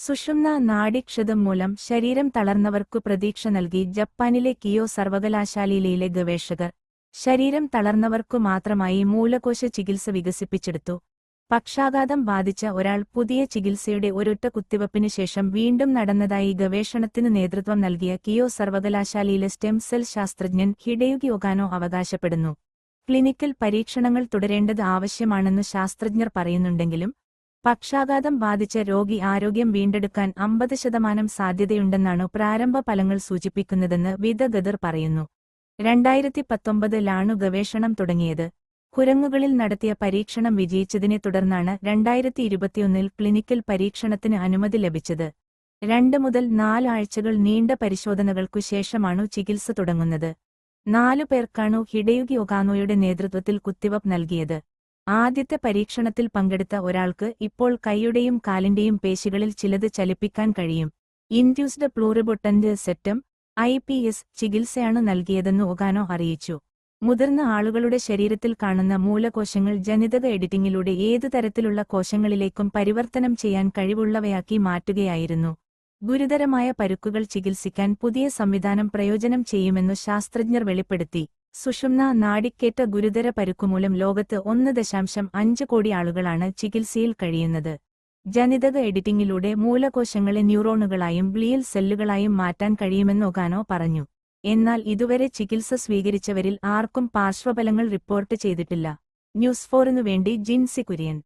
സുഷുമ്ന നാഡിക്ഷതം മൂലം ശരീരം തളർന്നവർക്കു പ്രതീക്ഷ നൽകി ജപ്പാനിലെ കിയോ സർവകലാശാലയിലെ ഗവേഷകർ. ശരീരം തളർന്നവർക്കു മാത്രമായി മൂലകോശ ചികിത്സ വികസിപ്പിച്ചെടുത്തു. പക്ഷാഘാതം ബാധിച്ച ഒരാൾ പുതിയ ചികിത്സയുടെ ഒരൊറ്റ കുത്തിവയ്പ്പിനു ശേഷം വീണ്ടും നടന്നതായി ഗവേഷണത്തിനു നേതൃത്വം നൽകിയ കിയോ സർവകലാശാലയിലെ സ്റ്റെം സെൽ ശാസ്ത്രജ്ഞൻ ഹിഡെയുകി ഒകാനോ അവകാശപ്പെടുന്നു. ക്ലിനിക്കൽ പരീക്ഷണങ്ങൾ തുടരേണ്ടത് ആവശ്യമാണെന്നു ശാസ്ത്രജ്ഞർ പറയുന്നുണ്ടെങ്കിലും പക്ഷാഘാതം ബാധിച്ച രോഗി ആരോഗ്യം വീണ്ടെടുക്കാൻ 50% സാധ്യതയുണ്ടെന്നാണ് പ്രാരംഭ ഫലങ്ങൾ സൂചിപ്പിക്കുന്നതെന്ന് വിദഗ്ധർ പറയുന്നു. 2019-ലാണു ഗവേഷണം തുടങ്ങിയത്. കുരങ്ങുകളിൽ നടത്തിയ പരീക്ഷണം വിജയിച്ചതിനെ തുടർന്നാണ് 2021-ൽ ക്ലിനിക്കൽ പരീക്ഷണത്തിന് അനുമതി ലഭിച്ചത്. 2 മുതൽ 4 ആഴ്ചകൾ നീണ്ട പരിശോധനകൾക്കു ശേഷമാണു ചികിത്സ തുടങ്ങുന്നത്. 4 പേർക്കാണു ഹിഡെയുകി ഒകാനോയുടെ നേതൃത്വത്തിൽ കുത്തിവയ്പ് നൽകിയത്. ആദ്യത്തെ പരീക്ഷണത്തിൽ പങ്കെടുത്ത ഒരാൾക്ക് ഇപ്പോൾ കൈയുടെയും കാലിന്റെയും പേശികളിൽ ചിലത് ചലിപ്പിക്കാൻ കഴിയും. ഇൻഡ്യൂസ്ഡ് പ്ലൂറിപൊട്ടന്റ് സെറ്റം (IPS) ചികിത്സയാണു നൽകിയതെന്ന് ഒകാനോ അറിയിച്ചു. മുതിർന്ന ആളുകളുടെ ശരീരത്തിൽ കാണുന്ന മൂലകോശങ്ങൾ ജനിതക എഡിറ്റിംഗിലൂടെ ഏതു തരത്തിലുള്ള കോശങ്ങളിലേക്കും പരിവർത്തനം ചെയ്യാൻ കഴിവുള്ളവയാക്കി മാറ്റുകയായിരുന്നു. ഗുരുതരമായ പരുക്കുകൾ ചികിത്സിക്കാൻ പുതിയ സംവിധാനം പ്രയോജനം ചെയ്യുമെന്നു ശാസ്ത്രജ്ഞർ വെളിപ്പെടുത്തി. സുഷുമ്ന നാഡിക്കേറ്റ ഗുരുതര പരുക്കുമൂലം ലോകത്ത് 1.5 കോടി ആളുകളാണ് ചികിത്സയിൽ കഴിയുന്നത്. ജനിതക എഡിറ്റിംഗിലൂടെ മൂലകോശങ്ങളെ ന്യൂറോണുകളായും ഗ്ലിയൽ സെല്ലുകളായും മാറ്റാൻ കഴിയുമെന്ന് ഒകാനോ പറഞ്ഞു. എന്നാൽ ഇതുവരെ ചികിത്സ സ്വീകരിച്ചവരിൽ ആർക്കും പാർശ്വഫലങ്ങൾ റിപ്പോർട്ട് ചെയ്തിട്ടില്ല. ന്യൂസ് 4 വേണ്ടി ജിൻസി കുര്യൻ.